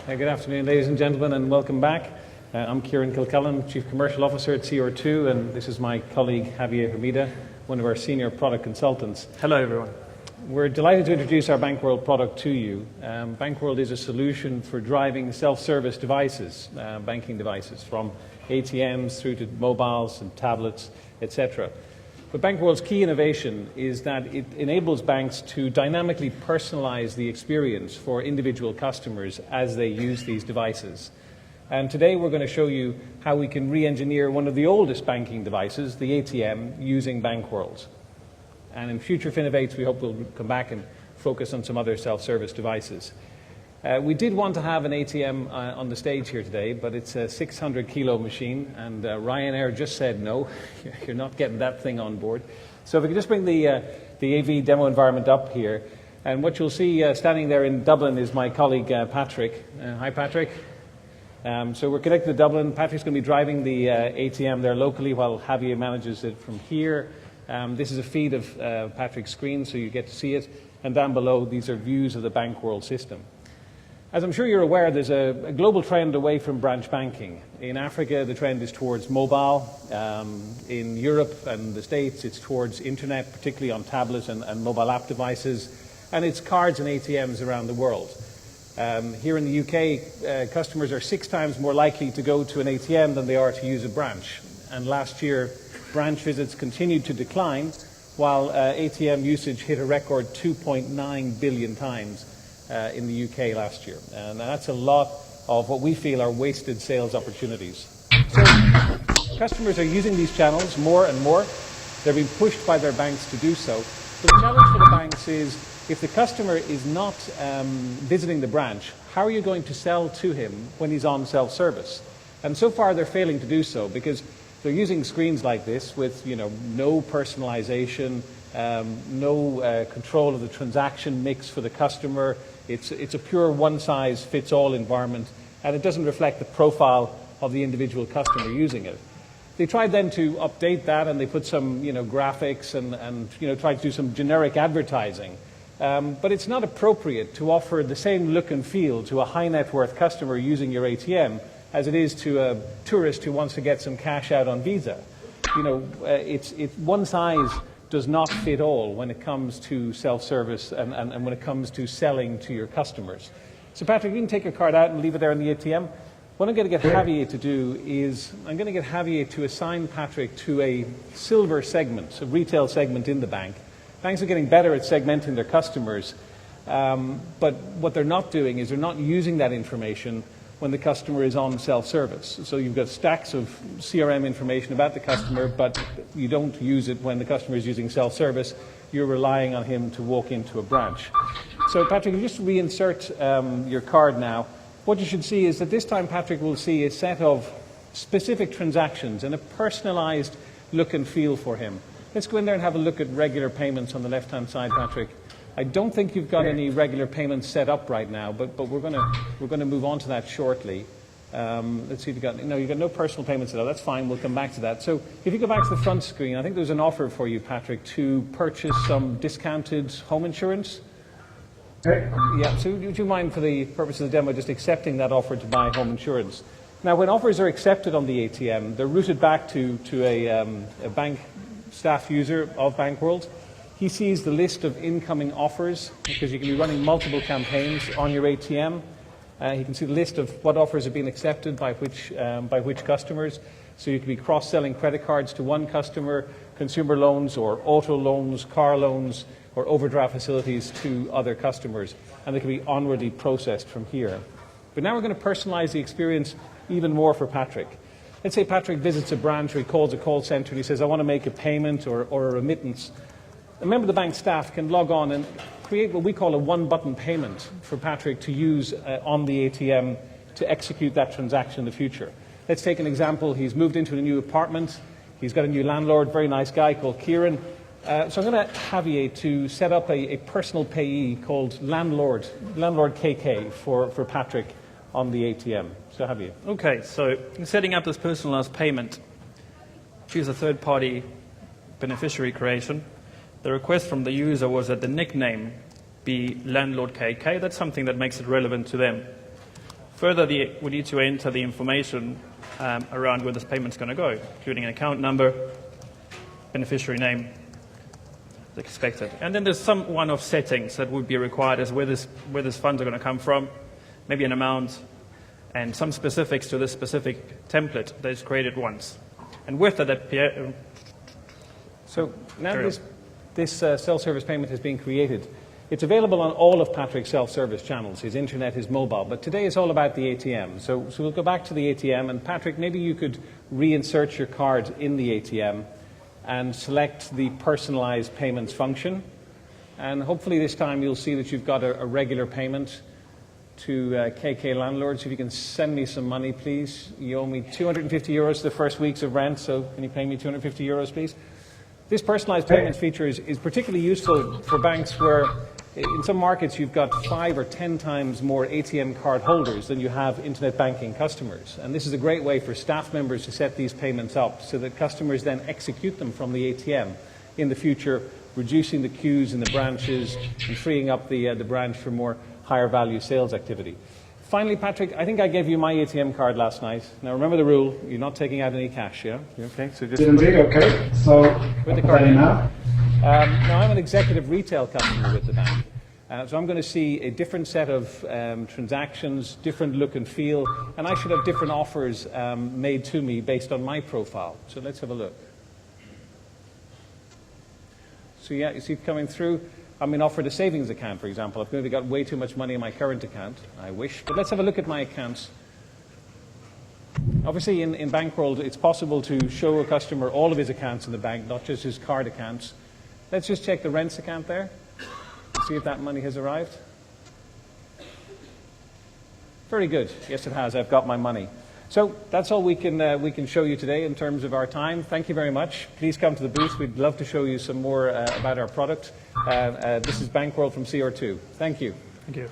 Good afternoon, ladies and gentlemen, and welcome back. I'm Kieran Kilcullen, Chief Commercial Officer at CR2, and this is my colleague Javier Hermida, one of our senior product consultants. Hello, everyone. We're delighted to introduce our BankWorld product to you. BankWorld is a solution for driving self-service devices, banking devices, from ATMs through to mobiles and tablets, etc. But BankWorld's key innovation is that it enables banks to dynamically personalize the experience for individual customers as they use these devices. And today we're going to show you how we can re-engineer one of the oldest banking devices, the ATM, using BankWorld. And in future Finovates, we hope we'll come back and focus on some other self-service devices. We did want to have an ATM on the stage here today, but it's a 600-kilo machine, and Ryanair just said no, you're not getting that thing on board. So if we could just bring the AV demo environment up here, and what you'll see standing there in Dublin is my colleague Patrick. Hi, Patrick. So we're connected to Dublin. Patrick's going to be driving the ATM there locally while Javier manages it from here. This is a feed of Patrick's screen, so you get to see it. And down below, these are views of the BankWorld system. As I'm sure you're aware, there's a global trend away from branch banking. In Africa, the trend is towards mobile. In Europe and the States, it's towards internet, particularly on tablets and mobile app devices. And it's cards and ATMs around the world. Here in the UK, customers are 6 times more likely to go to an ATM than they are to use a branch. And last year, branch visits continued to decline, while ATM usage hit a record 2.9 billion times in the UK last year. And that's a lot of what we feel are wasted sales opportunities. So customers are using these channels more and more. They're being pushed by their banks to do so. But the challenge for the banks is, if the customer is not visiting the branch, how are you going to sell to him when he's on self-service? And so far they're failing to do so, because they're using screens like this with no personalization, no control of the transaction mix for the customer. It's a pure one-size-fits-all environment, and it doesn't reflect the profile of the individual customer using it. They tried then to update that, and they put some graphics and tried to do some generic advertising. But it's not appropriate to offer the same look and feel to a high-net-worth customer using your ATM as it is to a tourist who wants to get some cash out on Visa. One size does not fit all when it comes to self-service and when it comes to selling to your customers. So Patrick, you can take your card out and leave it there in the ATM. What I'm going to get Javier to do is, I'm going to get Javier to assign Patrick to a silver segment, a retail segment in the bank. Banks are getting better at segmenting their customers, but what they're not doing is they're not using that information when the customer is on self-service. So you've got stacks of CRM information about the customer, but you don't use it when the customer is using self-service. You're relying on him to walk into a branch. So Patrick, you just reinsert your card now. What you should see is that this time Patrick will see a set of specific transactions and a personalized look and feel for him. Let's go in there and have a look at regular payments on the left-hand side, Patrick. I don't think you've got any regular payments set up right now, but we're going to move on to that shortly. Let's see if you've got no personal payments set up. That's fine. We'll come back to that. So if you go back to the front screen, I think there's an offer for you, Patrick, to purchase some discounted home insurance. Yeah. So would you mind, for the purpose of the demo, just accepting that offer to buy home insurance? Now, when offers are accepted on the ATM, they're routed back to a bank staff user of BankWorld. He sees the list of incoming offers, because you can be running multiple campaigns on your ATM. He can see the list of what offers have been accepted by which customers. So you can be cross-selling credit cards to one customer, consumer loans or auto loans, car loans, or overdraft facilities to other customers. And they can be onwardly processed from here. But now we're going to personalize the experience even more for Patrick. Let's say Patrick visits a branch, or he calls a call center and he says, I want to make a payment or a remittance. A member of the bank staff can log on and create what we call a one-button payment for Patrick to use on the ATM to execute that transaction in the future. Let's take an example. He's moved into a new apartment. He's got a new landlord, very nice guy called Kieran. So I'm going to have Javier to set up a personal payee called Landlord KK for Patrick on the ATM. So Javier. Okay, so setting up this personalized payment, choose a third-party beneficiary creation. The request from the user was that the nickname be Landlord KK. That's something that makes it relevant to them. Further, we need to enter the information around where this payment's going to go, including an account number, beneficiary name, as expected. And then there's some one-off settings that would be required as where these funds are going to come from, maybe an amount, and some specifics to this specific template that is created once. And with that, so now this self-service payment has been created. It's available on all of Patrick's self-service channels, his internet, his mobile, but today is all about the ATM. So we'll go back to the ATM, and Patrick, maybe you could reinsert your card in the ATM and select the personalised payments function. And hopefully this time you'll see that you've got a regular payment to KK Landlords. If you can send me some money, please. You owe me €250 for the first weeks of rent, so can you pay me €250, please? This personalised payments feature is particularly useful for banks where in some markets you've got 5 or 10 times more ATM card holders than you have internet banking customers. And this is a great way for staff members to set these payments up so that customers then execute them from the ATM in the future, reducing the queues in the branches and freeing up the branch for more higher value sales activity. Finally, Patrick, I think I gave you my ATM card last night. Now remember the rule, you're not taking out any cash, yeah? You okay? So just Indeed, okay. So, with the card in now. Now I'm an executive retail customer with the bank. So I'm going to see a different set of transactions, different look and feel, and I should have different offers made to me based on my profile. So let's have a look. So yeah, you see it coming through. I'm being offered a savings account, for example. I've maybe got way too much money in my current account. I wish. But let's have a look at my accounts. Obviously, in BankWorld, it's possible to show a customer all of his accounts in the bank, not just his card accounts. Let's just check the rents account there. See if that money has arrived. Very good. Yes, it has. I've got my money. So that's all we can show you today in terms of our time. Thank you very much. Please come to the booth. We'd love to show you some more about our product. This is BankWorld from CR2. Thank you. Thank you.